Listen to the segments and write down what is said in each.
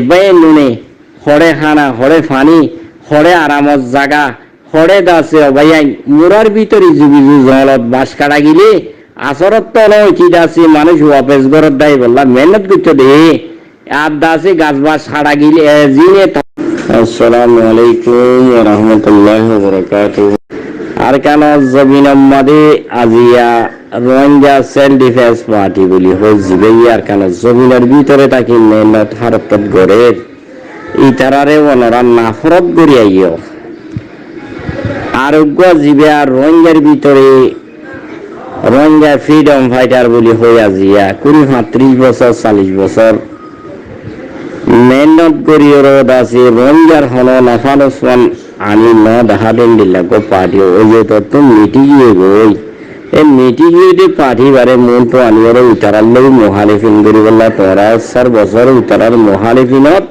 By নুনে হরে খানা হরে funny হরে আরামত জাগা হরে দাসে অবাইয়াই মুরার ভিতরে জুবিজু জলত বাস কাটা গিলে আসরত তল কি দাসে মানুষ অফিস ঘরত দাই বললা মেহনত করতে দে আর দাসে গাছ বাস কাটা গিলে জিনে। আসসালামু আলাইকুম ওয়া রাহমাতুল্লাহি ওয়া বারাকাতুহু। আর কেন জমিন মাদে আজিয়া রোহিঙ্গা সেলফ ডিফেন্স পার্টি বলি হয়ে যাবে আর কেন জমিনের ভিতরে তাকে মেহনত হারত গড়ে ইতারারে ওনারা নাফরত গড়িয়াইও আরোগ্য জীবে আর রোহিঙ্গার ভিতরে রোহিঙ্গা ফ্রিডম ফাইটার বলি হয়ে আজিয়া 20-35 বছর 40 বছর মেহনত করিও আছে রোহিঙ্গার হল নাফান ওসমান আমি ন দেখা দেন দিলা গো পার্টি ওই যে তো মিটি গিয়ে গই এই মিটি গিয়ে পার্টি বারে মন তো আনিওর উতারার লই মহালিফিন করি বললা তোরা 4 বছর উতারার মহালিফিনত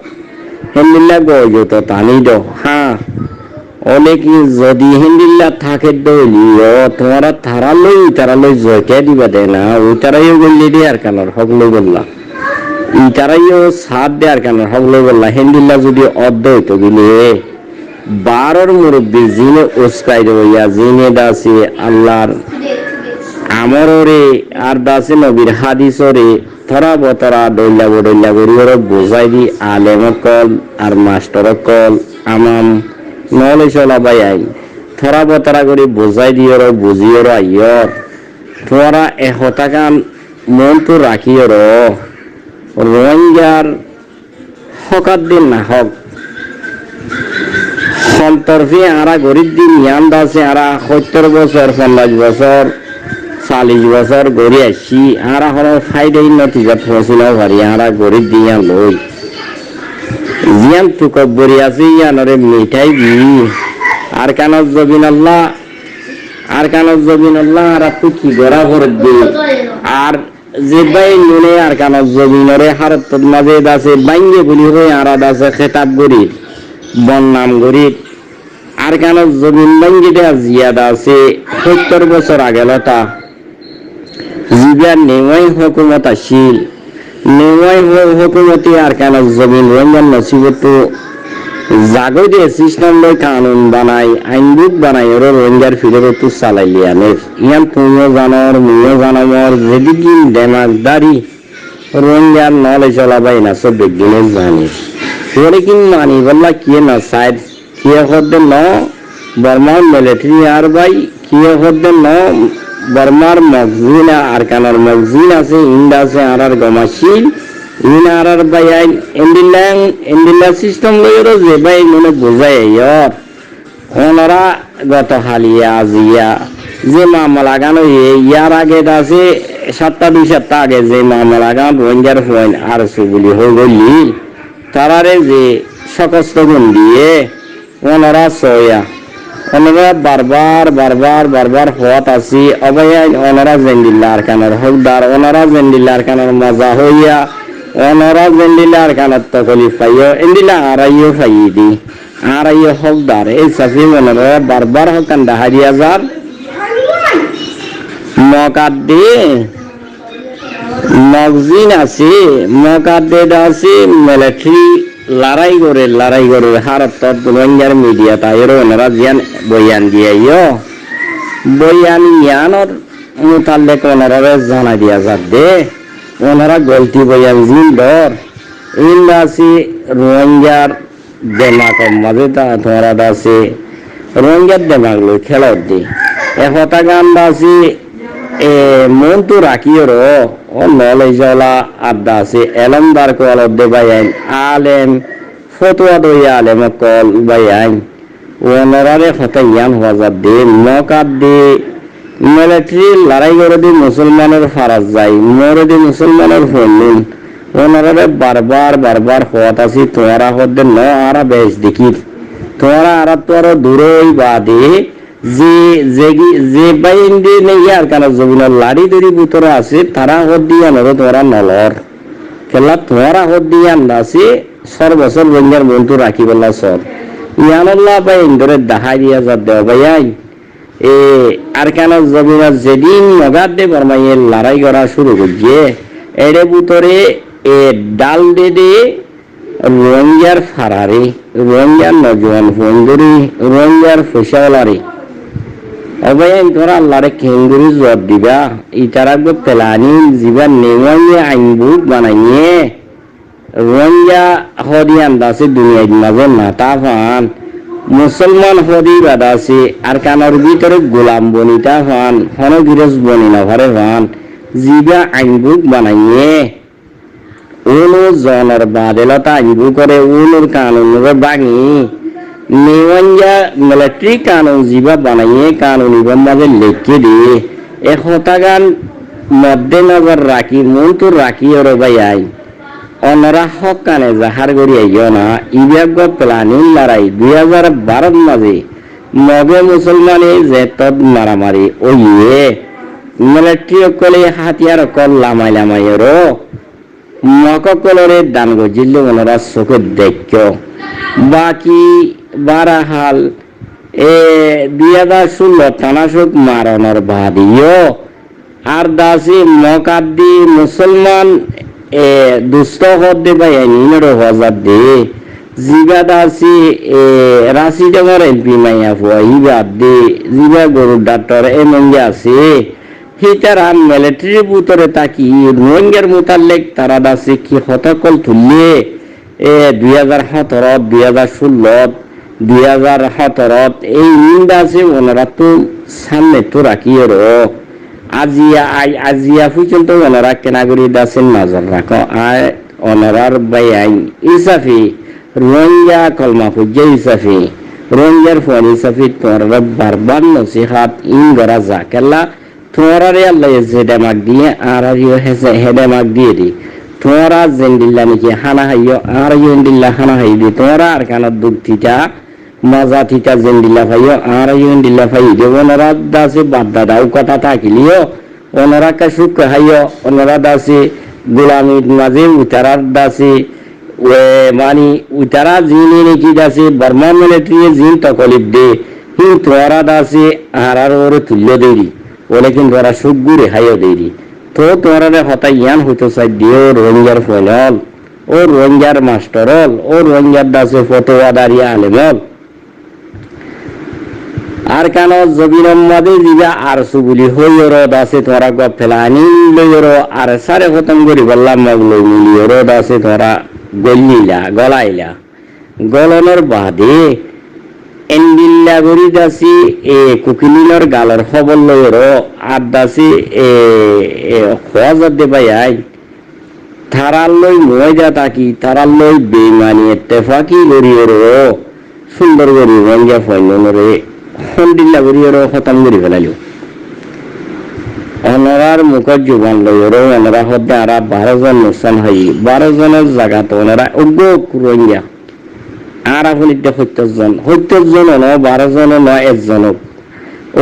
হেন্দিল্লা গই যে তো টানি দ হ্যাঁ অনেকে যদি হেন্দিল্লা থাকে দলিও তোমরা থারা লই উতারা লই জয়কে দিবা দে না উতারাইও বললি দে আর কানার হক লই বললা ইতারাইও সাথ দে আর কানার হক লই বললা হেন্দিল্লা যদি অর্ধ হইতো গিলে 12 মুরব্বী জিনে উস্কাই রইয়া জিনে দাসে আল্লাহর আমরে আর দাসে নবীর হাদিসরে থরা বতরা দইলা গরিয়র বোঝাই দি আলেম কল আর মাস্টার কল আমাম নলে চলা বাইয়াই থরা বতরা করে বোঝাই দিয়র বুঝিয়র আইয়র তোরা এহতাকান মন তো রাখিয়র রোহিঙ্গার হকাত দিন না হক সন্তর্ফে আরা গরিব দিন ইয়ান দাসে আরা 70 বছর 50 বছর 40 বছর গড়ি আসছি আরা হল ফাইদাই নতিজা পৌঁছিল পারি আরা গরিব দিয়া লই জিয়ান তুকব্বরি আছে ইয়ানরে মিঠাই দি আর কানত জবিন আল্লাহ আর তুই কি গড়া করে দে আর যে বাই নুনে আর কানত জবিনরে হারত মাঝে দাসে বাইঙ্গে বলি হয়ে আরা দাসে খেতাব গরিব বন্নাম গরিব আর কেন জমিন বাঙ্গিটা জিয়াদা আছে 70 বছর আগে লতা জিবিয়ার নেওয়াই হুকুমত আসিল নেওয়াই হুকুমতি আর কেন জমিন রোহিঙ্গার নসিবত জাগই দিয়ে সিস্টেম লই কানুন বানাই আইন বুক বানাই ওর রোহিঙ্গার ফিরে তো চালাইলি আনে ইয়ান তুমিও জানর মুইও জানামর যেদিন দেমাগদারি রোহিঙ্গার নলে চলাবাই না সব বেগিনে জানিস ওরে কি মানি বললা কি না সাইড কিয়ে হদ্দে ন বর্মার মিলিটারি আর ভাই কিয়ে হদ্দে ন বর্মার মগজিন আর কানার মগজিন আছে ইন্ডা আছে আর গমাশিল ইন আর ভাই আইন ইন্ডিল্লা সিস্টেম লইরো যে ভাই মনে বোঝাই আইয়র ওনারা গত হালিয়া আজিয়া যে মামলা গান ইয়ার আগে আছে 7-2 সপ্তাহ আগে যে মামলা গান রোহিঙ্গার পয়েন্ট আর সুগুলি হয়ে গলি তারারে যে সকস্ত গুণ দিয়ে ওনারা সয়া ওনারা বারবার হওয়াত আছি অবয়াই ওনারা জেন্দিল্লার কানার হকদার ওনারা জেন্দিল্লার কানার মজা হইয়া ওনারা জেন্দিল্লার কানার তকলিফ পাইও এন্দিল্লা আড়াইও ফাইয়ে দি আড়াইও হকদার এই সাফি ওনারা বারবার হকান ডাহারিয়া যার মকাত দিয়ে মগজিন আছে মকাদ্দে আছে মিলিটারি লড়াই করে হারত রোহিঙ্গার মিডিয়া তাইরো ওনারা জিয়ান বয়ান দিয়াইও বয়ান ইয়ানর মুতাল্লিক ওনারা জানা দিয়া যাত দে ওনারা গলতি বয়ান জিন দর ইন্দা আছে রোহিঙ্গার দেমাকর মাঝে তোরা আছে রোহিঙ্গার দেমাক লই খেলার দি একতা গান আছে মন তো রাখিও ও নলে জলা আড্ডা আছে এলমদার কল দে বাইন আলেম ফতোয়া দই আলেম কল বাইন ওনারে ফতা ইয়ান হওয়া যা দে নকাত দে মিলিটারি লড়াই করে দি মুসলমানের ফারাজ যাই মরে দি মুসলমানের ফোন ওনারে বারবার হওয়াত আছি তোরা হদ্দে ন আরা বেশ দেখি তোরা আরা তোর দূরই বাদে যে বাইন দিয়ে নেই আর কেন জমিনের লাড়ি দড়ি ভিতরে আছে তারা হদ দিয়ে আনো তোরা নলর খেলা তোরা হদ দিয়ে আন্দা আছে 4 বছর রোহিঙ্গার মনটো রাখি বললা সব ইয়ানল্লাহ বাইন ধরে দেখা দিয়া যা দেও ভাই আর কেন জমিনের যেদিন নগাদ দে বর্মাইয়ে লড়াই করা শুরু করছে এর ভিতরে ডাল দে রোহিঙ্গার ফারারি, রোহিঙ্গার নজওয়ান ফন্দুরি, রোহিঙ্গার ফসলারি অবয়ান তোরা আল্লাহরে কেঙ্গুরি জবাব দিবা ইতারা গো পেলানি জীবন নেওয়াইয়ে আইনবুক বানাইয়ে রোহিঙ্গা হদি আন্দাসে দুনিয়ার মাঝে নাতা ফান মুসলমান হদি বাদাসি আর কানার ভিতরে গোলাম বনিতা ফান হনগিরস বনি না ভরে ফান জিবা আইনবুক বানাইয়ে উনো জনের বাদেলতা আইনবু করে উনোর কানুনের বাঙি নেওয়াঞ্জা মিলিটারি কানুন জিবা বানাইয়ে কানুনিবার মাঝে লিখে দিয়ে একতাগান মধ্যে নজর রাখি মন তো রাখি ওরে ভাই আই অনরা হক কানে জাহার করি আইয় না ইবিয়াগ প্লানিং লড়াই 2012 মাঝে মগে মুসলমানে যে তদ মারামারি ওইয়ে মিলিটারি অকলে হাতিয়ার অকল লামাই লামাই রো মককলরে দান গজিল ওনারা চোখে দেখ বাকি বারাহাল 2016 থানাশোক মারণের বাদিও আর দাসি মকাদ্দি মুসলমান দুষ্ট হদ্দে বা এনিনের হজার দে জিবা দাসি রাশি ডেমর এমপি মাইয়া ফুয়া ইবাদ দে জিবা গরুর ডাক্তার এমঙ্গে আছে হিতারা মিলিটারির ভিতরে তাকি রোহিঙ্গার মোতালেক তারা দাসি কি হতকল তুললে 2017 2016 2017 এই নিন্দা আছে ওনারা তো সামনে তো রাখিয়ে রো আজিয়া পর্যন্ত ওনারা কেনাগুড়ি দাসের নজর রাখো আয় ওনারার বাই আইন ইসাফি রোহিঙ্গা কলমা ফুজে ইসাফি রোহিঙ্গার ফোন ইসাফি তোমরা বারবার নসিহাত ইন গরা জাকেল্লা তোমরারে আল্লাহ জেডে মাক দিয়ে আর হেডে মাক দিয়ে দি তোমরা জেন্দিল্লা নাকি হানা হাইয় আর ইন্দিল্লা হানা হাইবি তোমরা আর কানার দুঃখ থিটা মজা থিটা জেন্দিল্লা ভাইও আর ইন্দিল্লা ভাই দেব ওনারা দাসে বাদ্দা দাও কথা থাকিলিও ওনারা কা সুখ হাইয় ওনারা দাসে গোলামির মাঝে উতারার দাসে মানি উতারা জিনি নাকি দাসে বর্মা মিলিটারি জিন তকলিফ দে কিন্তু তোমরা দাসে আর ওরে তুল্য দেরি ওলে কিন্তু ওরা সুখ গুড়ে হাইয় দেরি তো তোমরা হতাই ইয়ান হইতো চাই দিও রোহিঙ্গার ফলল ও রোহিঙ্গার মাস্টরল ও রোহিঙ্গার দাসে ফতোয়াদারি আলেমল আর কেন জবিনম মাদে দিবা আর সুগুলি হইর দাসে তোরা গপ ফেলানি লইর আর সারে খতম করি বললাম মগলো মিলির দাসে তোরা গলিলা গলাইলা গলনের বাদে এন্ডিল্লা গরি দাসি কুকিলিনর গালর খবর লইর আর দাসি খোয়াজত দেবাই আই তারার লই ময়দা তাকি তারার লই বেমানি তেফাকি গরিয়র সুন্দর গরি রঙ্গা ফয়নরে হন্ডিল্লা গরিয়র খতম করি ফেলাইল অনরার মুখর জুবান লইর অনরা হদ্দে আর 12 জন নুকসান হই 12 জনের জায়গা তো ওনারা উগ্র রোহিঙ্গা আর আপনিতে 70 জন ন 12 জন ন 1 জন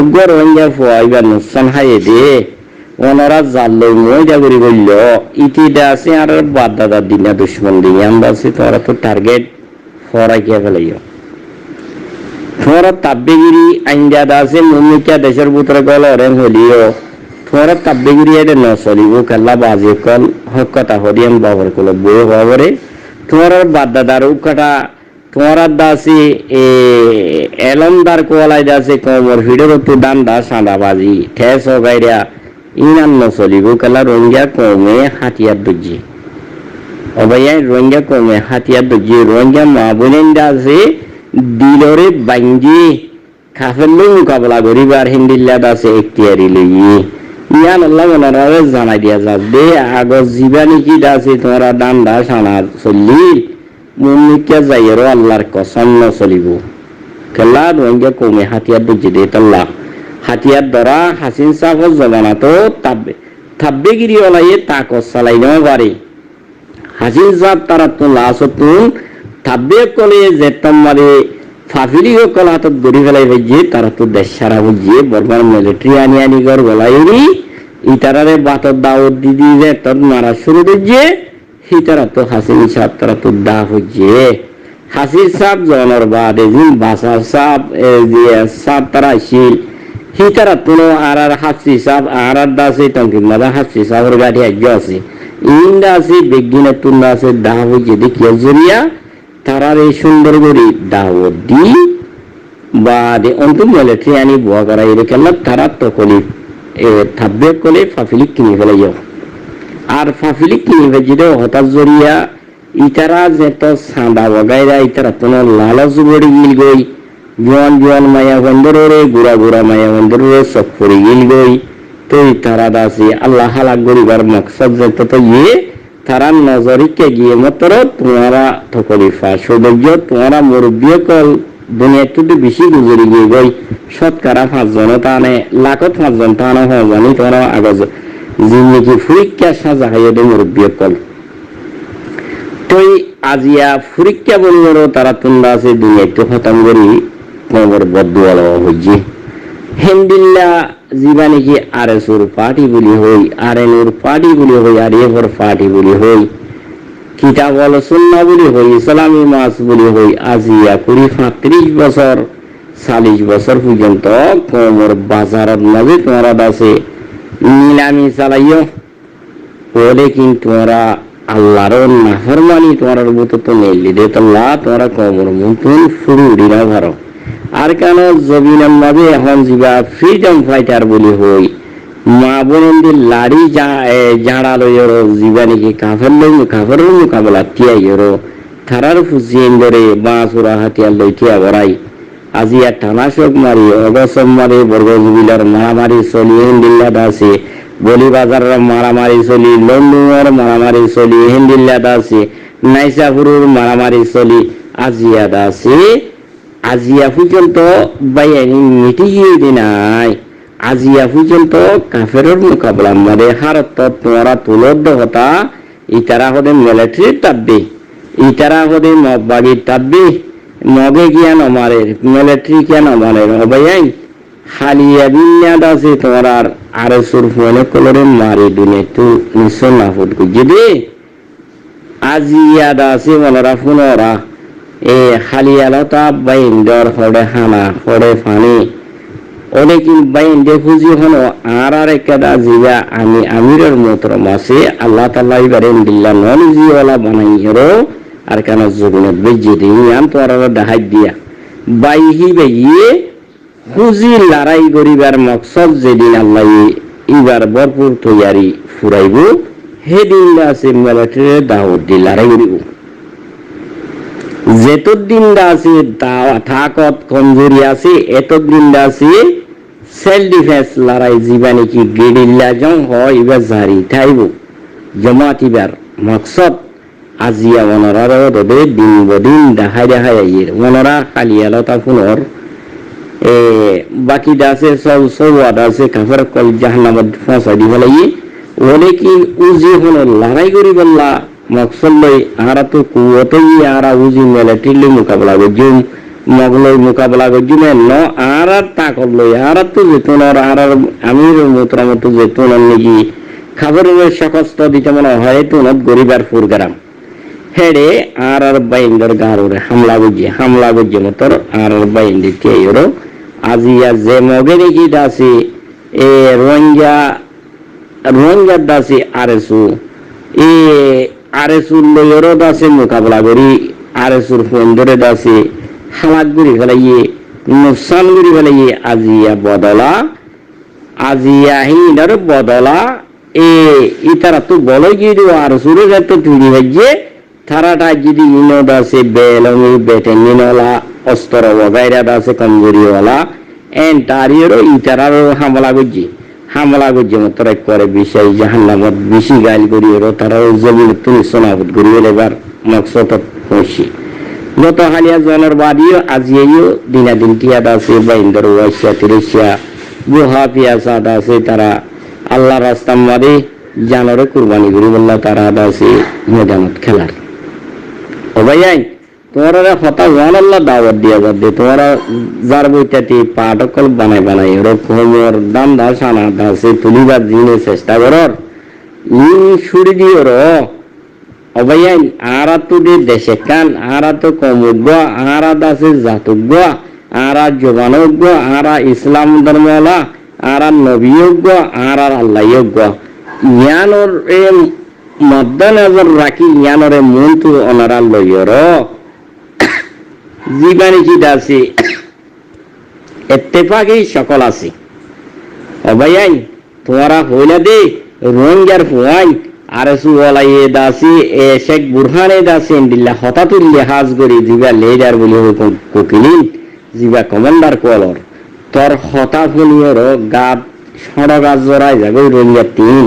উগ্র রোহিঙ্গা ফুয়াইবার নুকসান হাই দে ওনারা জানলো ময়দা করি বলল ইতিটা আছে আর বাদ দাদার দিনা দুশ্মন দিয়ে আমরা আছি তোরা তো টার্গেট ফরাইয়া ফেলাইও তোরা তাব্বেগিরি আইনজাদা আছে মুমিকা দেশের ভিতরে গল অরেম হলিও তোরা তাব্বেগিরি এটা ন চলিব খেলা বাজে কল হক কথা হরিয়াম বাবর কল বই বাবরে তোরা বাদ দাদার উকাটা তোরা দাসি এলমদার কোয়ালাই দাসে কমর ভিড়ের তো দান্দা সাদা বাজি ঠেস গাইরা ইনান নচলিব কেলা রোহিঙ্গা কমে হাতিয়ার দুজি অবয়াই রোহিঙ্গা কমে হাতিয়ার দুজি রোহিঙ্গা মা বোনেন আছে দিলরে বাঙ্গি খাফেল মোকাবেলা করিবার হিন্দিল্লা আছে এখতিয়ারি লই ইয়ান আল্লাহ ওনারা জানাই দিয়া যাবে আগর জীবানি কি আছে তোমরা দান্দা সানা চলি মুমিকা যাইরো আল্লাহর কসম নচলিব কেলা রোহিঙ্গা কমে হাতিয়ার দুজি দে তাল্লাহ হাতিয়ার দ্বারা হাসিন সাফর জমানাতো থাব্বেগিরি ওলাইয়ে তাকত চালাইনো পারে হাসিন সাফ তারা তো লাসতুন থাব্বে কলে যেতাম মারে ফাফিলি কল হাতত গড়ি ফেলাই ভেজে তারা তো দেশ সারা বুঝিয়ে বর্মার মিলিটারি আনি গড় গলাইনি ইতারারে বাতর দাওয়াত দিদি যে তদ মারা শুরু করছে হিতারা তো হাসিন সাফ তারা তো দা হচ্ছে হাসিন সাফ জনের বাদে যিন বাসার সাফ সাফ তারা আসিল হিতারা তুনো আর হাসি সাহেব আর দাসে টঙ্কি মাদা হাসি সাহেবের গাড়ি আজ্ঞ আছে ইন্দা আছে বেগিনা তুন্দা আছে দাহ যদি কি জরিয়া তারার এই সুন্দর করে দাওয়াত দি বা de ontum military ani buwa gara ire kala tara tokoli thabbe kole fafilik kini felayo আর ফাফিলিক কিনি ভেজিদে হঠাৎ জরিয়া ইতারা যেতো সাঁদা বগাইরা ইতারা তো লালচ গড়ি গিল গই জোয়ান জোয়ান মায়া বন্দরে গুড়া গুড়া মায়া বন্দরে সব করে গিল গই তো ইতারা দাসি আল্লাহ হালাক গরিবার মকসদ যেতো তো ইয়ে তারা নজরিকে গিয়ে মাত্র তোমারা থকলি ফা সৌন্দর্য তোমারা মুরব্বী কল দুনিয়ার টুটু বেশি গুজরি গিয়ে গই শতকরা 5 জন তানে লাখত 5 জন তানে হয় জানি তোমারা আগজ জিন্দগি ফুরিক্কা সাজা হাইয়ে দে মুরব্বী কল তই আজিয়া ফুরিক্কা বলিবর তারা তুন্দা আছে দুনিয়াটো খতম করি কবর বদুয়ালা হইজি হেন্দিল্লা জীবানি কি আরএসউর পার্টি বলি হই আরএনউর পার্টি বলি হই আর এফর পার্টি বলি হই কিতাব ওয়াল সুন্নাহ বলি হই ইসলামী মাস বলি হই আজিয়া 35 বছর 40 বছর পর্যন্ত কবর বাজারত মাঝে তোমরা দাসে নিলামি চালাইও বলে কিন্তু তোমরা আল্লাহর নাফরমানি তোমার মতো তো নেই দে তোমরা তোমরা কবর মতন শুরু দিনা ভারো আর কেন জমিনের মাঝে এখন যা ফ্রিডম ফাইটার বলি হই মা বোনদের লাড়ি জাড়া লইর জীবানিকে কাফের মোকাবেলা টিয়াইর থারার ফুসিয়েন ধরে বাঁচুরা হাতিয়ার লই টিয়া বড়াই আজি আর টানাশক মারি অগসম মারি বর্গজুবিলার মারামারি চলি হিন্দিল্লা দাসে বলি বাজারের মারামারি চলি লন্ডনের মারামারি চলি হিন্দিল্লা দাসে নাইসাপুরের মারামারি চলি আজিয়া দাসে আজিয়া পর্যন্ত বাইয়ানি মিটিয়ে দিনাই আজিয়া পর্যন্ত কাফেরের মোকাবেলা মানে হারত তোমরা তুলদ হতা ইতারা হদে মিলিটারি তাব্বে ইতারা হদে মগবাগির তাব্বে মগে গিয়া নমারে মিলিটারি কিয়া নমারে বাইয়াই হালিয়া বিন্যাদ আছে তোমার আর সুরফনে কলরে মারি দুনে তো নিশ্চয় নাফুদ গুজি দে আজিয়া দাসে মনরা ফুনরা এ হালিয়ালতা বাইন্দর হরে হানা হরে ফানি অনেকিন বাইন্দে খুঁজি হনো আর একটা জিগা আমি আমিরের মতর মাসে আল্লাহ তাআলা ইবারে দিল্লা নন জিওয়ালা বানাই হেরো আর কেন জগুনে বেজে দিই আম তোর দাহাই দিয়া বাইহি বেইয়ে খুঁজি লড়াই করিবার মকসদ যেদিন আল্লাহ ইবার ভরপুর তৈয়ারি ফুরাইব সেদিন আছে মিলিটারি দাওয়াত দি লড়াই করিব যেতদিন আছে থাকত কমজোরি আছে এতদিন আছে সেলফ ডিফেন্স লড়াই জীবানি কি গেরিল্লা জং হয় এবার জারি থাইব জমাত ইবার মকসদ আজিয়া মনরার দে দিন বদিন দেখাই দেখাই আইয়ের মনরা খালি আলতা ফুনর বাকি দাসে সব আছে কাফের কল জাহান্নামত ফসাই দিব লাগি ওলে কি উজি হলো লড়াই করি বললা মকসদ লই আরা তো কুয়তই আরা উজি মিলিটারি মোকাবেলা গজুম মগলই মোকাবেলা গজুম ন আর তাকব লই আর তো যেতন আর আমির মোতরামত যেতন নাকি খাবারের সকস্ত দিতে মনে হয় তো নত গরিবার ফুরগারাম হেডে আর বাইন্দর গারুরে হামলা গজে মতর আর বাইন্দি কেয়রো আজিয়া যে মগে নাকি দাসি এ রোহিঙ্গা দাসি আরএসু এ আরএসুর লইরও দাসে মোকাবেলা করি আরএসুর ফোন ধরে দাসে হালাক করি ফেলাইয়ে নুকসান করি ফেলাইয়ে আজিয়া বদলা আজিয়া হিনার বদলা এ ইতারা তো বলো গিয়ে দিও আরএসুরে যাতে তুলি হইয়ে থারাটা যদি ইনো দাসে বেলঙ্গি বেটেনিনলা অস্ত্র বগাইরা দাসে কমজোরিওয়ালা এন্টারিয়েরও ইতারারও হামলা গজ্জি মতো করে বিষয় জাহান্নামত বেশি গাইল করিয়েরও তারাও জমিন তুমি সোনাবত করিয়ে এবার মকসদ পৌঁছি গত হালিয়া জনের বাদিও আজিয়েও দিনাদিন টিয়া দাসে বাইন্দর ওয়াইসা তিরিশিয়া গুহা পিয়াসা দাসে তারা আল্লাহ রাস্তার মারে জানরে কুরবানি করি বললা তারা দাসে ময়দানত খেলার ও ভাইয়াই তোমরা হতা ওয়ান আল্লাহ দাওয়াত দিয়া যাবে তোমরা যার বইটাতে পাটকল বানাই ওরকমের দাম দা সানা দাসে তুলিবার দিনে চেষ্টা করর ছুড়ি দিও র অবাইয়াই আরা তো দেশে কান আরা তো কমুগ আরা দাসে জাতুগ আরা জবানগ আরা ইসলাম ধর্মওয়ালা আরা নবীয়োগ আরা আল্লাহয়োগ ইয়ানোর মধ্যনজর রাখি ইয়ানরে মন্তু অনারা লইয়র জীবানি কি দাসি এত্তেফাকি সকল আছে অবাই তোমরা হইলা দে রোহিঙ্গার ফুয়াই আর সুওয়ালাইয়ে দাসি এ শেখ বুরহানে দাসি ইন্দিল্লা হঠাৎ লেহাজ করি জিবা লেডার বলি কোকিলিন জিবা কমান্ডার কলর তোর হতা ফুলিয়র গাত সড়গাছ জড়াই যাবে রোহিঙ্গা তিন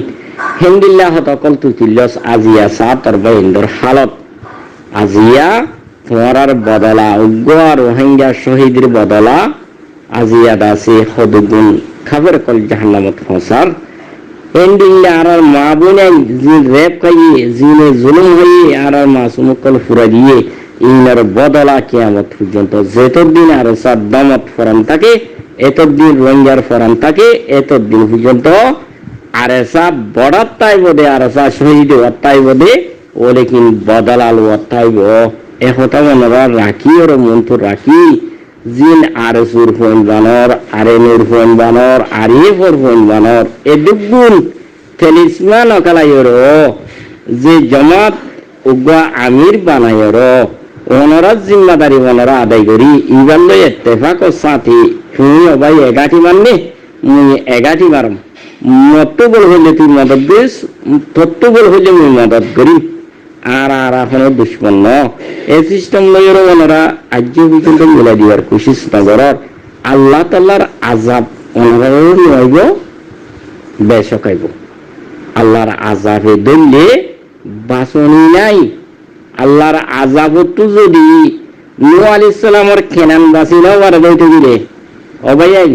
হেন্দিল্লা হতকল তুতিল্লস আজিয়া সা তোর বাইন্দর হালত আজিয়া তোমার বদলা উগ্র রোহিঙ্গা শহীদের বদলা আজিয়া দাসি হদুগুন খাবার কল জাহান্নামত ফসার এন্ডিল্লা আর মা বোনে জিন রেপ খাইয়ে জিনে জুলুম হইয়ে আর মাসুমকল ফুরা দিয়ে ইনার বদলা কিয়ামত পর্যন্ত যেতদিন আর সাদ্দামত ফরান থাকে এতদিন রোহিঙ্গার ফরান থাকে এতদিন পর্যন্ত আর এসা বড়ার তাই বোধে আর এসা শহীদ তাই বোধে ও লেকিন বদলাল তাইব এহতা মনোরা রাখি ওর মন্ত্র রাখি জিন আর সুর ফোন বানর আরে নুর ফোন বানর আরে ফোর ফোন বানর এ দুগুণ তেলিসমান অকালাইর যে জমাত উগা আমির বানাইর ওনারা জিম্মাদারি ওনারা আদায় করি ইবার লই এত্তেফাক ও সাথী তুমি অবাই এগাটি মানলে মুই এগাটি মারম মত্তবল হইলে তুই মদত দিস তত্ত্ববল হইলে মুই মদত করি আর আর এখনো দুশ্মন ন এই সিস্টেম লইর ওনারা আজ পর্যন্ত মিলাই দিবার কোশিশ নগরর আল্লাহ তাল্লার আজাব ওনারা নইব বেশকাইব আল্লাহর আজাবে দললে বাসনি নাই আল্লাহর আজাবতো যদি নূহ আলাইহিস সালামের কেনান বাসিল আর বইতে দিলে অবাই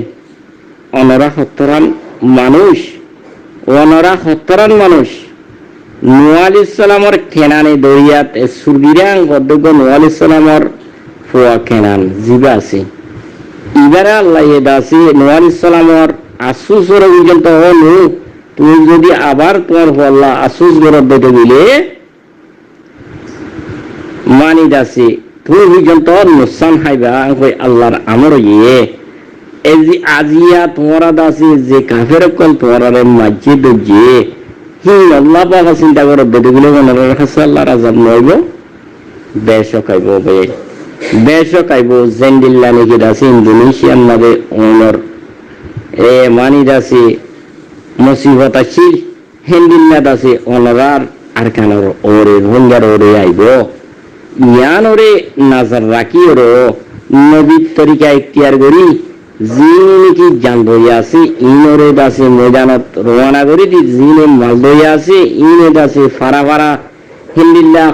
ওনারা হত্তরান মানুষ নূহ আলাইহিস সালামের কেনানে দরিয়াত সুরগিরাং গদ্দগ নূহ আলাইহিস সালামের ফুয়া কেনান জিবা আছে ইবারে আল্লাহ এদাসি নূহ আলাইহিস সালামের আসুস ওর পর্যন্ত হলো তুমি যদি আবার তোমার আল্লাহ আসুস গরব দিতে দিলে মানি দাসি তুমি পর্যন্ত নুকসান খাইবা আল্লাহর আমর ইয়ে এই যে আজিয়া তোমরা দাসি যে কাফের কল তোমরা মসজিদ যে আল্লাহ বাবা চিন্তা করো বেদে গুলো মনে রাখছে আল্লাহর আজাব নইব বেশকাইব বেশকাইব জেন্ডিল্লা নাকি দাসি ইন্দোনেশিয়ার নামে ওনর এ মানি দাসি মুসিবত আছিল হেন্ডিল্লা দাসি ওনরার আর কানর ওরে রোহিঙ্গার ওরে আইব ইয়ান ওরে নাজার রাখি ওরো নবীর তরিকা ইখতিয়ার করি জিনে কি জান দইয়া আছে ইনরে দাসে ময়দানত রওনা করি দি জিনে মাল দইয়া আছে ইনে দাসে ফারা ফারা হিন্দিল্লা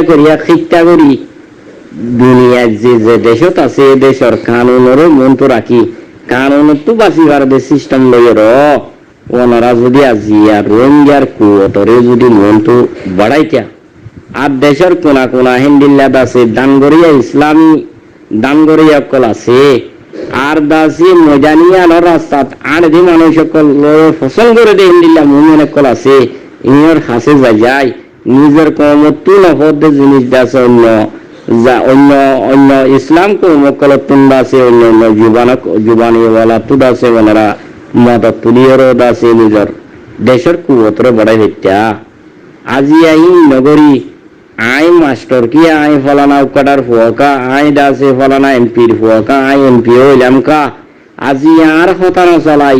করিয়া খিত্তা করি দুনিয়ার যে যে দেশত আছে এই দেশের কানুনেরও মন্ত রাখি কানুনত তো বাঁচিবার দে সিস্টেম লইয়ের ওনারা যদি আজিয়া রোহিঙ্গার কুয়তরে যদি মন্ত বাড়াইতা আর দেশের কোনা কোনা হিন্দিল্লা দাসে দানগরিয়া ইসলামী দানগরিয়া কল আছে আর দাসি মজানিয়ার রাস্তাত আর যে মানুষ সকল ফসল করে দেয় হিন্দিল্লা মুমিন কল আছে ইনর হাসে যায় নিজের কর্মত্ব নফদ জিনিস দাসে অন্য ইসলাম কর্মকল তুন্দা আছে অন্য জীবানীওয়ালা তুদ আছে ওনারা মদত তুলিয়েরও দাসে নিজের দেশের কুয়তরে বড়াই হত্যা আজি আই নগরী আই মাস্টার কি আই ফলানা উকাটার ফুয়াকা আই দাসে ফলানা এমপির ফুয়াকা আই এমপি হইলাম কা আজি আর হতানো চলাই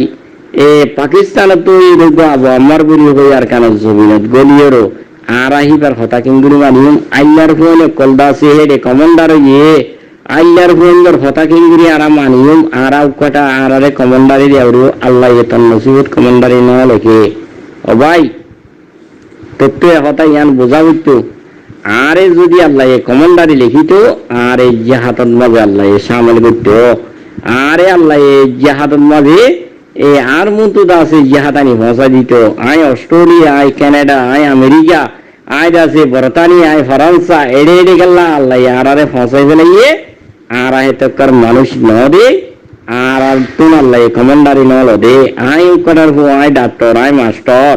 এ পাকিস্তানত তো এই রোগ আবো আমার বলি হই আর কান জমিনত গলিয়েরও আর আহিবার হতা কিংগুলি মানিম আইলার ফুয়ানে কলদাসে হেডে কমান্ডার ইয়ে আইলার ফুয়ানদের হতা কিংগুলি আর মানিম আর উকাটা আর আরে কমান্ডারি দেওরু আল্লাহ এতন নসিবত কমান্ডারি না লেখে ও ভাই তত্ত্ব হতা ইয়ান বোঝা বুঝতো আরে যদি আল্লাহ কমান্ডারি লিখিত আর এই জাহাদত মাঝে আল্লাহ সামিল করত আরে আল্লাহ জাহাদত মাঝে এ আর মতো দাসে জাহাদানি ভাষা দিত I Australia I Canada I America I দাসে বর্তানিয়া আই ফরান্সা এড়ে এড়ে গেল্লা আল্লাহ আর আরে ফসাই ফেলাইয়ে আর আই তক্কর মানুষ ন দে আর তুন আল্লাহ কমান্ডারি নল দে আই করার আই ডাক্তার আই মাস্টার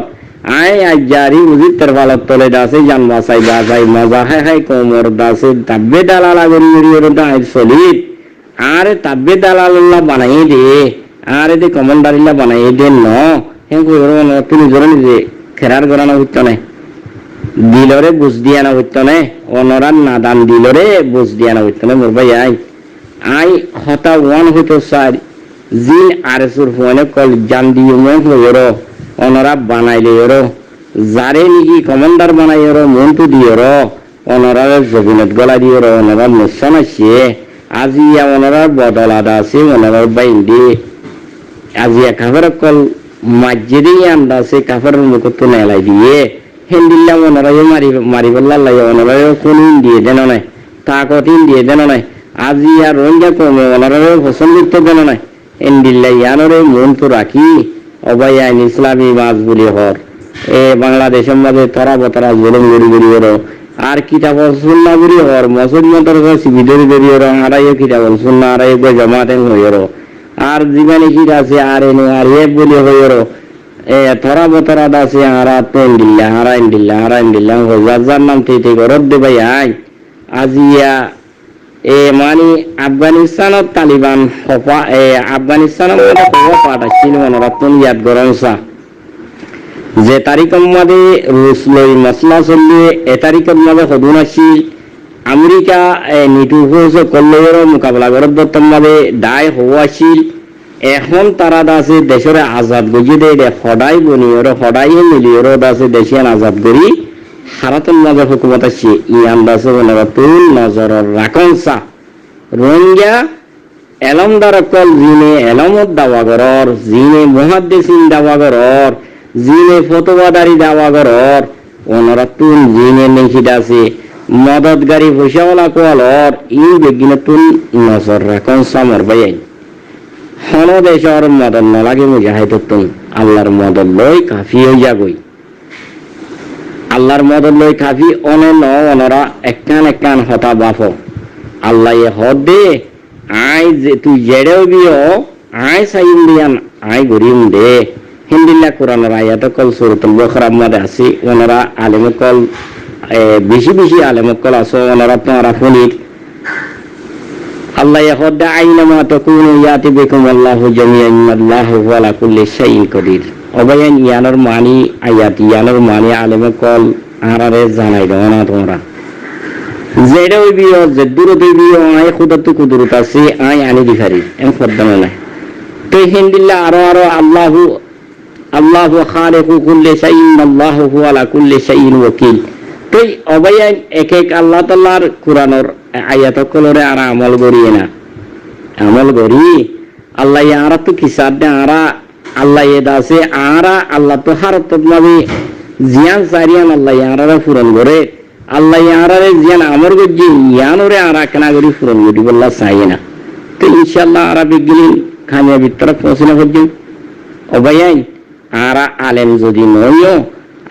আই আজারি উজিত তরবালত তলে দাসে জান বাসাই বাসাই মজা হাই কোমর দাসে তাব্বে দালালা গরি গরি ওরটা আই সলিড আরে তাব্বে দালাল্লাহ বানাই দে আরে দে কমান্ডারিল্লাহ বানাই দে ন হেন কই ওর ন তুমি জরনি যে খেরার গরানো হইতো না দিলরে বুঝ দিয়া না হইতো না অনরার নাদান দিলরে বুঝ দিয়া না হইতো না মোর ভাই আই হতা ওয়ান হইতো স্যার জিন আর সুর ফোনে কল জান দিয়ে মন হইরো অনরা বানাইলে এরো যারে নিকি কমান্ডার বানাই এরো মন তো দিয়ে রো অনরার জবিনত গলা দিয়ে রো অনরার মুসন আছে আজিয়া অনরার বদল আদা আছে অনরার বাইন্দি আজিয়া কাফের কল মাঝে আন্দা আছে কাফের মুখত নেলাই দিয়ে হেন্দিল্লা অনরায় মারি বললাই অনরায় কোন দিয়ে দেন নাই তাকত দিয়ে দেন নাই আজিয়া রোহিঙ্গা কমে অনরায় পছন্দ করতে দেন নাই হেন্দিল্লা ইয়ানরে মন তো রাখি অবাই আইন ইসলামী মাছ বলি হর এ বাংলাদেশের মাঝে তরা বতরা জলম গড়ি গড়ি হরো আর কিতাব সুন্না বলি হর মুসলমানদের শিবিদের বেরিয়ে হরো আড়াইও কিতাব সুন্না আড়াই জমাতে হইরো আর জীবনে কি আছে আর এনে আর এ বলি হইরো এ তরা বতরা দাসে আরা তেন্ডিল্লা হারাইন্ডিল্লা যার নাম তেতে গরদ দে ভাই আই আজিয়া এ মানে আফগানিস্তানত তালিবান আফগানিস্তানের মধ্যে খবর পাঠাচ্ছিল মনোরত্ন ইয়াদ গরমসা যে তারিখের মধ্যে রুশ লই মশলা চললে এ তারিখের মধ্যে সদুন আসছিল আমেরিকা নিটু করলের মোকাবিলা করার দত্তর মধ্যে দায় হওয়া আসছিল এখন তারা দাসে দেশের আজাদ গজি দে সদায় বনিওর সদায় মিলিওর দাসে দেশিয়ান আজাদ করি ভারতের মাঝে হুকুমত আছে ইয়ান দাসে নতুন নজরের রাখন চা রোহিঙ্গা এলমদার কল জিনে এলমত দাওয়া করর জিনে মহাদ্দেশিন দাওয়া করর জিনে ফতোয়াদারি দাওয়া করর অনরাতুন জিনে নেখিদ আছে মদতগারি পয়সাওয়ালা কলর ই বেগিনতুন নজর রাখন চা মর ভাই হন দেশর মদত নলাগে মুজাহিদতুন আল্লাহর মদত লই কাফি হইয়া গই আল্লাহর মদত লই কাফি অনরা একখান হতা বাফ আল্লাহ হদ দে আই যে তুই জেড়েও বিও আই সাইন দিয়ান আই গরিম দে হিন্দিল্লা কোরআনের আয়াত কল সূরাতুল বাকারার মধ্যে আছে ওনারা আলেম কল বেশি আলেম কল আছে ওনারা তোমরা ফনির আল্লাহ হদ দে আইনামা তাকুনু ইয়াতি বিকুম আল্লাহু জামিআন আল্লাহু আলা কুল্লি শাইইন কাদির অবয়ান ইয়ানোর মানি আয়াত ইয়ানোর মানি আলেম কল আরারে জানাই দাও না তোমরা যেটা ওই বিও যে দূরত ওই বিও আই খুদত কুদরত আছে আই আনি দিখারি এম ফদ্দানো নাই তো হিন্দিল্লা আরো আল্লাহু খালিকু কুল্লি শাইইন আল্লাহু আলা কুল্লি শাইইন ওয়াকিল তো অবয়ান এক আল্লাহ তাআলার কোরআনের আয়াত কলরে আর আমল করিয়ে না আমল করি আল্লাহ আর তো কিসাব দে আরা আল্লাহ এ দাসে আরা আল্লাহ তো হারত মাবি জিয়ান সারিয়ান আল্লাহ আরারে পূরণ করে আল্লাহ আরারে জিয়ান আমর গজি ইয়ানরে আরা কেনা করি পূরণ করি বললা চাই না তো ইনশাআল্লাহ আরা বিগিনি খানিয়া ভিতরে পৌঁছনা পর্যন্ত অবায়াই আরা আলেম যদি নইও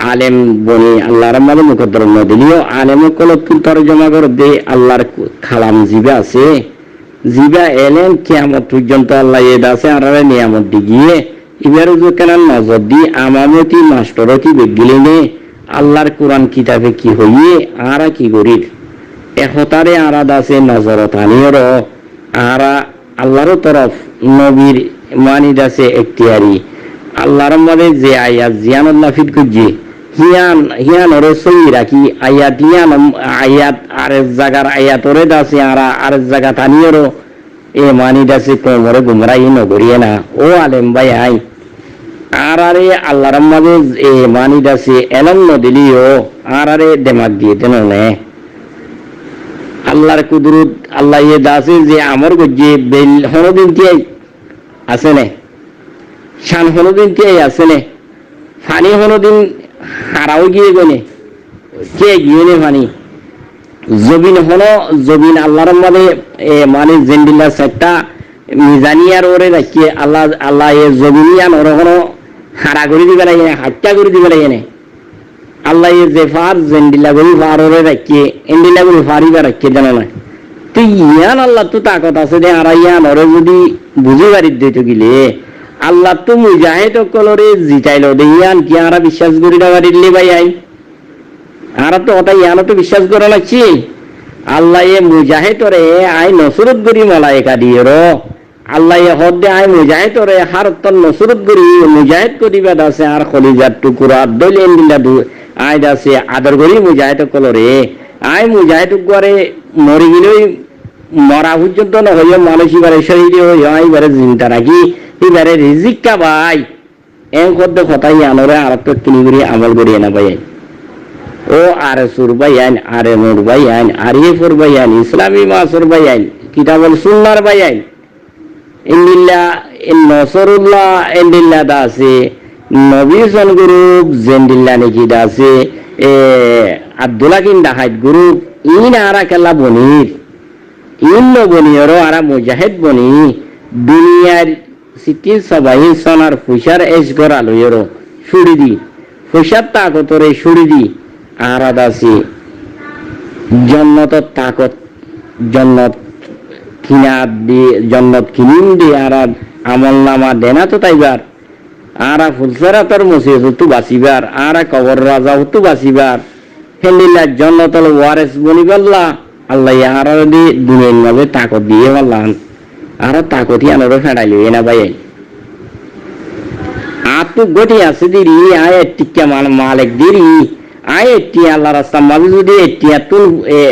আলেম বনি আল্লাহর মাঝে মুকদ্দর দিলিও আলেম কল তরজমা করে দে আল্লাহর খালাম জিবা আছে জিবা এলেন কিয়ামত পর্যন্ত আল্লাহ এ দাসে আরারে নিয়ামত দি গিয়ে এবার কেন নজর দি আমামতি মাস্টরতি বেগিলিনে আল্লাহর কোরআন কিতাবে কি হইয়ে আরা কি করির এহতারে আরা দাসে নজরত আনিয়র আরা আল্লাহর তরফ নবীর মানি দাসে এখতিয়ারি আল্লাহর মধ্যে যে আয়াত জিয়ানুল্লাহ ফিট করছে হিয়ান ওরে সই রাখি আয়াত আর জায়গার আয়াত ওরে দাসে আর জায়গা তানিয়র এ মানি দাসে কোমরে গুমরাই নগরিয়ে না ও আলেম ভাই আই আরে আল্লাহর মাঝে এ মানি দাসে এলম নদিলিও আরে দেমাগ দিয়ে দেন আল্লাহর কুদরত আল্লাহ এ দাসে যে আমর গজ্জে বেল হনদিন তিয়াই আছে নে শান হনদিন তিয়াই আছে নে ফানি হনদিন হারাও গিয়ে গনে কে গিয়ে নে ফানি জবিন আল্লাহর মাঝে মানে জেন্ডিল্লা সেটটা মিজানিয়ার ওরে রাখি আল্লাহ এ জবিনিয়ান ওর কোনো হারা করে দিবে লাগে হাট্টা করে দিবে লাগে না আল্লাহ এ যে ফার জেন্ডিল্লা করি ফার ওরে রাখি এন্ডিল্লা করি ফারিবা রাখি জানা না তো ইয়ান আল্লাহ তো তাকত আছে দে আর ইয়ান ওরে যদি বুঝি বাড়ির দিতে গেলে আল্লাহ তো মুজাহিদ কলরে জিতাইলো দে ইয়ান কি আরা বিশ্বাস করি না বাড়িলে ভাই আই আর তো ওটা ইয়ানো তো বিশ্বাস করা লাগছে আল্লাহ এ মুজাহিদ রে আই নসরত করি মালায়েকা দিয়ে রো আল্লাহ এ হদ দে আই মুজাহিদ রে হার তন নসরত করি মুজাহিদ করিবা দাসে আর খলিজার টুকুরা দলেন দিলা আয় দাসে আদর করি মুজাহিদ কলরে আয় মুজাহিদ করে মরে গেলেই মরা পর্যন্ত না হইয়া মানুষ এবারে শহীদ হইয়া এবারে চিন্তা রাখি এবারে রিজিকা ভাই এম কদ্দ কথাই আনরে আর তো কিনি করি আমল করি না ভাই ও আর সুর ভাই আইন আরে মোর ভাই আইন আরিফুর ভাই আইন ইসলামী মাসুর ভাই আইন কিতাবুল সুন্নাহর ভাই আইন ইন্দিল্লা নসরুল্লাহ ইন্দিল্লা দাসে নবী জন গ্রুপ জেন্দিল্লা নাকি দাসে আব্দুল্লাহ কিন দাহাইত গ্রুপ ইন আরা কেলা বনির ইন বনিয়র আরা মুজাহিদ বনি দুনিয়ার সিটির সবাই সোনার ফুসার এস গড়া লইর ছুড়ি দি ফুসার তাকতরে ছুড়ি দি আরা দাসে জন্নত তাকত জন্নত কিনা দিয়ে জন্নত কিনিম দিয়ে আর আমল নামা দেনা তো তাইবার আর ফুলসেরা তোর মুসিবত হতো বাঁচিবার আর কবর রাজা হতো বাঁচিবার হেলিলা জন্নতল ওয়ারেস বনিবাল্লা আল্লাহ আর দি দুনিয়ার মাঝে তাকত দিয়ে বললাম আর তাকতি আনারো ফেড়াইল না ভাই আর তো গটি আছে দিরি আয় টিকা মালিক দিরি আয় এটি আল্লাহ রাস্তা মাঝে যদি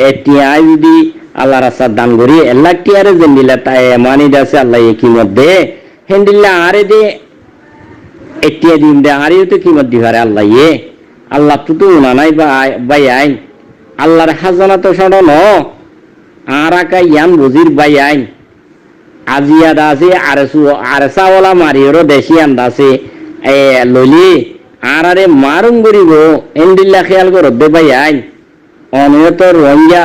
এটি আয় যদি আল্লাহ রাস্তার দান করি এল্লা টিয়ারে জেন্দিলা তাই মানি দাসে আল্লাহ কিমত দে হেন্দিল্লা আরে দে এটিয়া দিন দে আরে তো কিমত দিবারে আল্লাহ আল্লাহ তো উনা নাই বাই আইন আল্লাহর হাজানা তো সড়ন আর আকা ইয়ান বুঝির বাই আইন আজিয়া দাসে আরসাওয়ালা মারিওর দেশি আন্দাসে ললি আরে মারুম করিব হেন্দিল্লা খেয়াল করো দে বাই আইন অনিয়ত রঞ্জা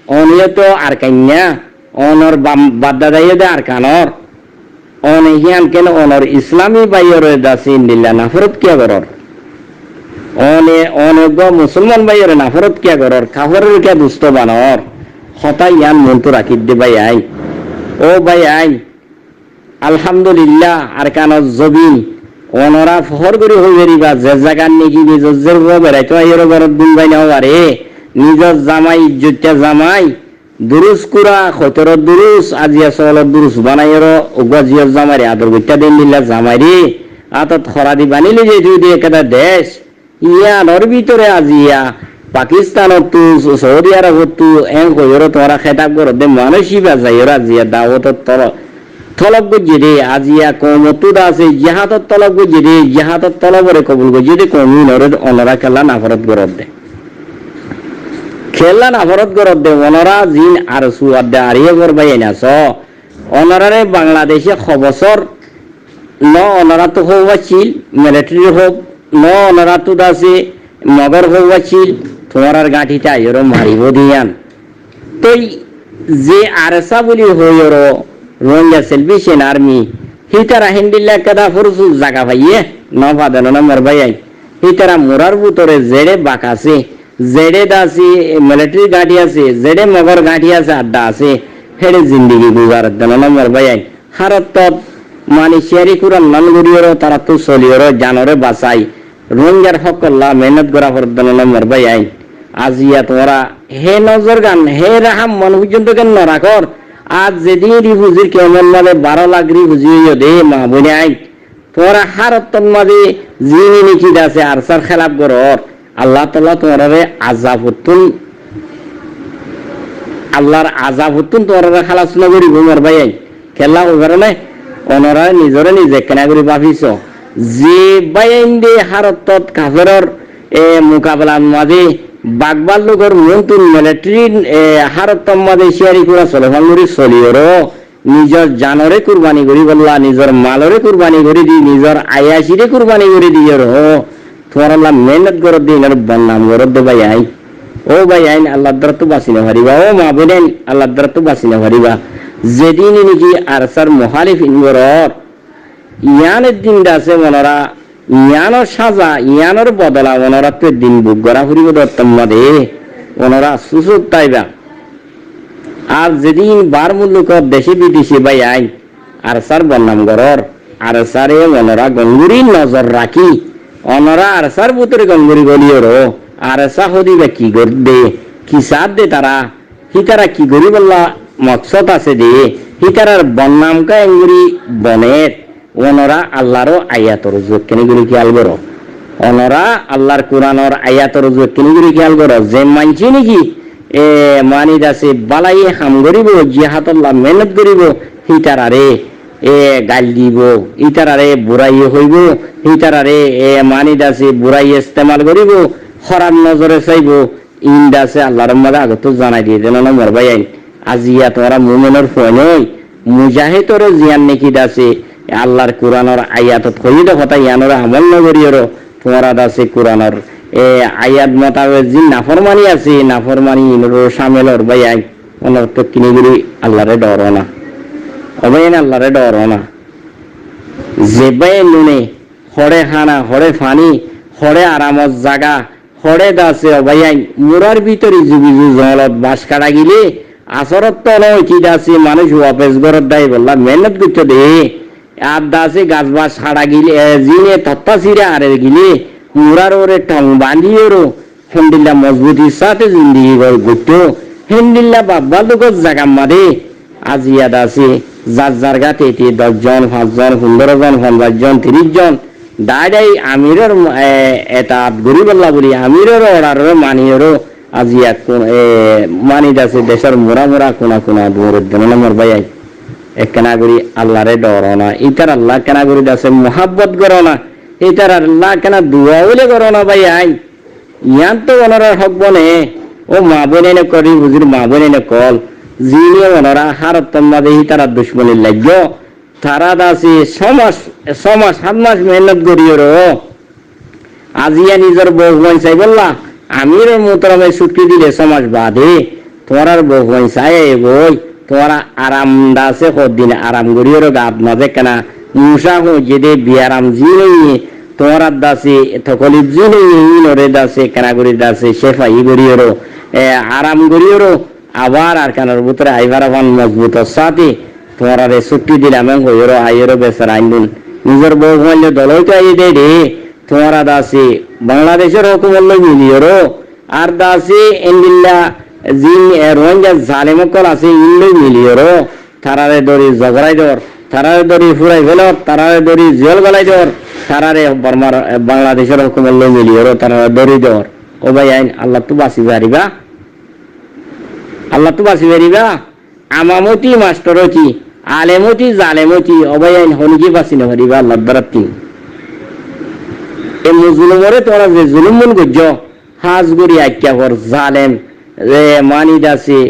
অনিয়ত আর কান্যা অনর বাদ্দাদাইয়ে দে আর কানর অনহিয়ান কেন অনর ইসলামী বাইয়র দাসি ইন্দিল্লা নাফরত কিয়া করর অনগ মুসলমান বাইয়র নাফরত কিয়া করর কাফরের কিয়া দুষ্ট বানর হতাই ইয়ান মনটো রাখি দে ভাই আই ও ভাই আই আলহামদুলিল্লাহ আর কানর জবিন অনরা ফহর করি হই বেরিবা যে জায়গার নেকি নিজের বেড়াইতো আইয়র ঘরত দিন বাই নাও আরে নিজর জামাই ইজ্জতটা জামাই দুরুস কুরা খতর দুরুস আজিয়া সওয়ালত দুরুস বানাইর উগাজিয়র জামাইরে আদর গইটা দেন দিলা জামাইরে আতত খরাদি বানিলে যে যদি একটা দেশ ইয়ানোর ভিতরে আজিয়া পাকিস্তানত তু সৌদি আরবত তু এং কইর তোরা খেতাব করো দে মানুষই বাজাইর আজিয়া দাওয়াতত তলব গজি রে আজিয়া কমতু দাসে জিহাদত তলব গজি রে জিহাদত তলবরে কবুল গজি রে কমিনরে অনরা খেলা নাফরত করত দে খেলা নাফরত করত দে অনরা জিন আর সুয়াদ দে আরিয়ে করবাই নাছ অনরারে বাংলাদেশে খবসর ন অনরা তো হওয়াছিল মিলিটারি হোক ন অনরা তো দাসে মগর হওয়াছিল তোমার গাঁঠিটা আইর মারিব দিয়ান তই যে আরসা বলি হইর রোহিঙ্গা সেলভেশন আর্মি হিতারা হিন্দিল্লা কাদা ফরসু জাগা ভাইয়ে ন ফাদানো না মর ভাই হিতারা মোরার ভিতরে জেড়ে বাক আছে জেড়ে দাসি মিলিটারি গাঁঠি আছে জেড়ে মগর গাঁঠি আছে আড্ডা আছে হেড়ে জিন্দিগি গুজার দেন না মর ভাই হারত মানে শেয়ারি কুরান নান গড়িয়র তারা তো চলিয়র জানরে বাঁচাই রোহিঙ্গার হকল্লা মেহনত করা ফরদান না মর ভাই আজিয়া তোরা হে নজর গান হে রাহাম মন পর্যন্ত কেন নরাকর আজ যেদিন রিফুজির কেমন মানে 12 লাখ রিফুজি হইয় দে মা বনে আইন তোরা হারতন মাঝে জিনি নিকি দাসে আরসার খেলাপ করর আল্লাহ তাআলা তোরারে আযাব হতুন আল্লাহর আযাব হতুন তোরারে খালাস না করি ঘুমার ভাই খেলা ওভারে না অনরা নিজরে নিজে কেনা করি ভাবিছ যে বাইন দে হারতত কাফেরর মোকাবেলার মাঝে বাগবাল লোকের মন্তুন মিলিটারি হারতম মাঝে শেয়ারি করা চলে ভাঙুরি চলিওর নিজের জানরে কুরবানি করি বললা নিজের মালরে কুরবানি করে দি নিজের আয়াসিরে কুরবানি করে দিয়র তোমার আল্লাহ মেহনত করে দি এর বন্নাম করে দে ভাই আই ও ভাই আইন আল্লাহ দ্বারা তো বাঁচি না পারিবা ও মা বোনেন আল্লাহ দ্বারা তো বাঁচি না পারিবা যেদিন নাকি আরসার মুখালিফ ইনগরর ইয়ানের দিন আছে মনরা ইয়ানোর সাজা ইয়ানোর বদলা ওনারা তো দিন বুক গড়া ফুরিব দত্তম্মাদে ওনারা সুযোগ তাইবা আর যেদিন বার মুল্লুকর দেশে বিদেশে বাই আইন আর সার বন্নাম গড়র আর সারে ওনারা গঙ্গুরি নজর রাখি ওনারা আর সার বুতরে গঙ্গুরি গলিয়র আর সা হদিবা কি গড় কি সাথ দে তারা হিতারা কি গরি বললা মকসদ আছে দে হিতারার বন্নাম কা এঙ্গুরি বনের ওনরা আল্লাহর আয়াতর যোগ কেন গুলি খেয়াল করো অনরা আল্লাহর কোরআনর আয়াতর যে কিনিগিরি খেয়াল করো যে মানছি নাকি মানি দাসে বালাই হাম করিব জিহাদুল্লাহ মেহনত করিব হিতারারে গাল দিব ইতারারে বুড়াই হইব হিতারারে মানি দাসে বুড়াই ইস্তেমাল করিব খরাব নজরে চাইব ইন দাসে আল্লাহর মাঝে আগত জানাই দিয়ে দেন মর ভাই আজিয়া তোমরা মুমিনের ফয়নই মুজাহিদর জিয়ান নাকি দাসে আল্লাহর কোরআনর আয়াতত কইদ কথা ইয়ানর আমল নগরিয়র তোমরা দাসে কোরআনর আয়াত মোতাবেক যে নাফরমানি আছে নাফরমানি ইনর শামিলর ভাই অনর তো কিনিগিরি আল্লাহরে ডর না অবৈন আল্লাহরে ডর না যে ভাই নুনে হরে হানা হরে ফানি হরে আরামত জাগা হরে দাসে অবৈন মুরার ভিতরে জুবিজু জলত বাস কাটা গিলে আসরত তো নয় কি দাসে মানুষ অফিস ঘরত দাই বললা মেহনত করতে দে আর দাসে গাছ বাস ছাড়া গিলে জিনে তত্তা সিরা আরে গিলে মুরার ওরে টং বান্ধিওরো হেন্দিল্লা মজবুতির সাথে জিন্দিগি করতো হেন্দিল্লা বাব্বা লোক জাগা মারে আজিয়া দাসে যার জারগা তেতি 10 জন 5 জন 15 জন 50 জন 30 জন দাঁড়াই আমিরের এটা গরিবল্লা বলি আমিরের অর্ডার মানিয়েরও আজিয়া মানি দাসে দেশের মোরা মোরা কোনা কোনা দূর নম্বর ভাই একনা করি আল্লাহরে ডর না ইতার আল্লাহ কেনা করি দাসে মোহাব্বত করো না ইতার আল্লাহ কেনা দুয়া বলে করো না ভাই ইয়ান তো ওনারা হক বনে ও মা বোনে করি হুজুর মা বোনে কল যিনি ওনারা হারতম মাঝে তারা দুশ্মনী লাগল তারা দাসে 6 মাস 7 মাস মেহনত করিও আজিয়া নিজের বউ চাই বললা আমির মোতরমে ছুটি দিলে 6 মাস বাদে তোমার বউ চাই বই তোমার আরাম দাসে দিন আরাম করিও গাত মাঝে কেনা মুসা হয়ে দে বিয়ারাম জি নেই তোমার দাসে থকলিপ জি নেই নরে দাসে কেনা করি দাসে শেফাই করিও আরাম করিও আবার আর কানার ভিতরে আইবার আবার মজবুত সাথে তোমার ছুটি দিলাম হইরো আইরো বেচার আইনুন নিজের বউ মারলে দলই তো আই দে রে তোমার দাসে বাংলাদেশের হুকুমত মিলিয়রো আর দাসে এন্ডিল্লা জিন রোহিঙ্গা জালেমকল আছে ইনলই মিলিয়রো তারারে দড়ি জগড়াই দর তারারে দড়ি ফুরাই ফেল তারারে দড়ি জেল গলাই দর তারারে বর্মার বাংলাদেশের হুকুমত মিলিয়রো তারারে দড়ি দর ও ভাই আইন আল্লাহ তো বাঁচি পারিবা আল্লাহ তো বাঁচি পারিবা আমামতি মাস্টরতি আলেমতি জালেমতি অবাই আইন হনিকি বাঁচি না পারিবা আল্লাহ দ্বারাতি এই মুজলুমরে তোরা যে জুলুম মন গজ্জ হাজ গরি আজ্ঞা কর জালেম মানি দাসে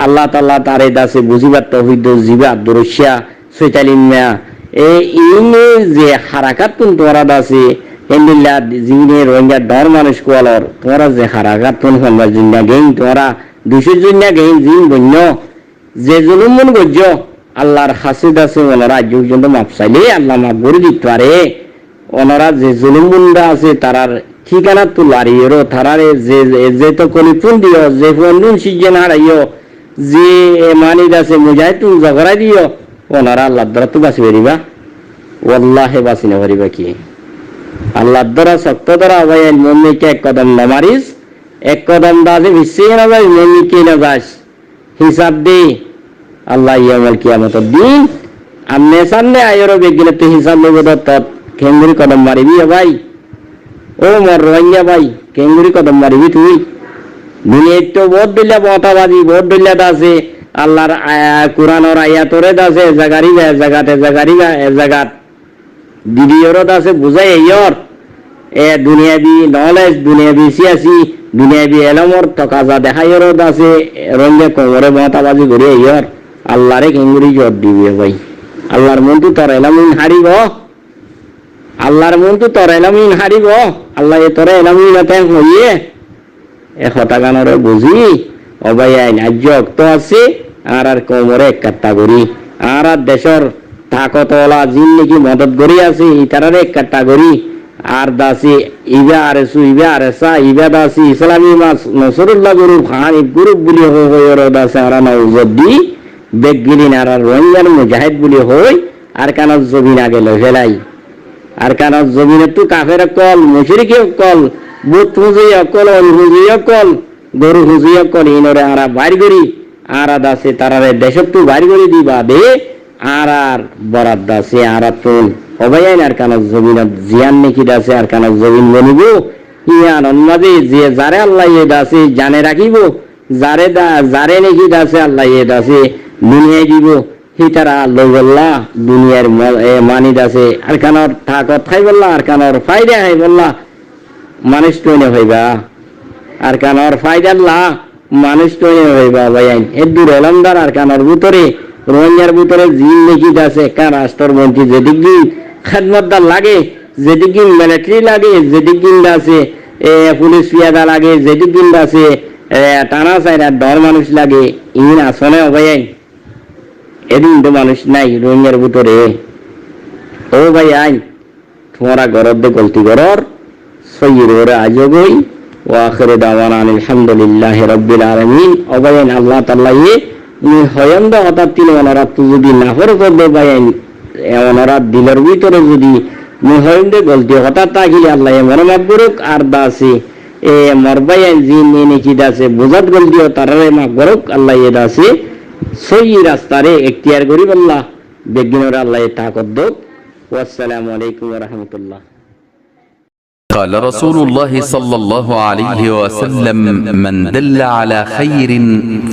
আল্লাহ তাআলা তারে দাসে বুঝিবার তৌফিক জিবা আব্দুরশিয়া সৈতালিমিয়া ইনে যে হারাকাত তুন তোরা দাসে এন্ডিল্লা জিনে রোহিঙ্গা ডর মানুষ কোয়ালর তোরা যে হারাকাত তুন হনবা জিন্না গেইন তোরা 200 জিন্না গেইন জিন বন্য যে জুলুম মন গজ্জ আল্লাহর হাসিদ আছে ওনারা আজ পর্যন্ত মাপ চাইলে আল্লাহ মাপ করে দিতে পারে ওনারা যে জুলুম মুন্ডা আছে তারার ঠিকানা তুলারিও তারারে যে তো কলিপুন দিও যে ফোন সিজন হারাইও যে মানি দাসে মুজাহিদ তুন জগড়াই দিও ওনারা আল্লাহ দ্বারা তো বাঁচি পারিবা ওয়াল্লাহে বাঁচি না পারিবা কি আল্লাহ দ্বারা শক্ত দ্বারা ভাই মম্মিকে এক কদম না মারিস এক কদম দাসে বিশ্বে না যাই মম্মিকে না যাস হিসাব দে আল্লাহ ইয়ামল কিয়ামতের দিন আমনে সামনে আয়রো বেগিলে তো হিসাব নেব তত কেঙ্গুরি কদম মারিবি ভাই ও মর রোহিঙ্গা ভাই কেঙ্গুরি কদম মারিবি তুই দুনিয়া তো বহুত দিল্লা বতাবাজি বহুত দিল্লা দাসে আল্লাহর কোরআনের আয়াতরে দাসে জাগারি জাগাতে জাগারি জাগাত ভিডিওর দাসে বুঝাই ইয়র দুনিয়াবি নলেজ দুনিয়াবি সিয়াসি দুনিয়াবি এলমর তকাজা দেখাইর দাসে রোহিঙ্গা কোমরে বতাবাজি করে ইয়র আল্লাহরে কেঙ্গুরি জব দিবি ভাই আল্লাহর মন তো তোর এলামিন হারিব আল্লাহর মন তো তোর এলামিন হারিব আল্লাহ তোর এলামিন হইয়ে কথা গানরে বুঝি অবাই আইন আজ তো আছে আর কোমরে এক কাট্টা করি আর দেশের তাকতলা জিন নাকি মদত করি আছে ইতারারে এক কাট্টা করি আর দাসি ইবা আর ইবা আর ইবা দাসি ইসলামী মাস নসরুল্লাহ গুরু খান গ্রুপ বলি হইর দাসে আর নৌজদি বেগিলিন আর রোহিঙ্গার মুজাহিদ বলি হই আর কানত জমিন আগে লহেলাই আর কানত জমিনে তো কাফের কল মুশরিকে কল বুত হুজিয়া কল হুজিয়া কল গরু হুজিয়া কল ইনরে আর বাইর করি আর দাসে তারারে দেশক তো বাইর করে দিবা দে আর বরাদ দাসে আর তুন অবায়ান আর কানার জমিনত জিয়ান নাকি দাসে আর কানার জমিন বনিব ইয়ান অন্মাদে যে যারে আল্লাহ ইয়ে দাসে জানে রাখিব যারে নাকি দাসে আল্লাহ ইয়ে দাসে দুনিয়ায় দিব হিতারা লই বললা দুনিয়ার মানি দাসে আর কানার ঠাকত খাই বললা আর কানার ফায়দা খাই বললা মানুষ তৈরি হইবা আর কানার ফায়দাল্লা মানুষ তৈরি হইবা ভাইয়ান এর দূর অলমদার আর কানার ভিতরে রোহিঙ্গার ভিতরে জিন নাকি দাসে কার রাষ্ট্রমন্ত্রী যেদিকে খেদমতদার লাগে যেদিকে মিলিটারি লাগে যেদিকে আছে পুলিশ পিয়াদা লাগে যেদিকে আছে টানা চাইরা ডর মানুষ লাগে ইন আসনে ভাইয়ান এদিন তো মানুষ নাই রোহিঙ্গার ভিতরে ও ভাই আইন তোমরা ঘরত দে গলতি করর সৈয়দ ওরে আজও গই ও আখিরে দাওয়ানা আলহামদুলিল্লাহি রাব্বিল আলামিন অবায়ান আল্লাহ তাআলা ই হয়ন্দ হঠাৎ তিন ওনারা তো যদি না করে করবে ভাইয়ান ওনারা দিলের ভিতরে যদি হয়ন্দে গলতি হঠাৎ থাকিলে আল্লাহ মনে মাফ করুক আর দাসে মরবায়ান জিন নাকি দাসে বুঝাত গলতিও তারারে মাফ করুক আল্লাহ এ দাসে সই রাস্তারে এখতিয়ার করি বললা বেগিনরা আল্লাহ তাকত দোক ওয়াসসালামু আলাইকুম ওয়া রাহমাতুল্লাহ قال رسول الله صلى الله عليه وسلم من دل على خير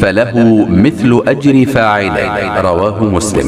فله مثل أجر فاعله رواه مسلم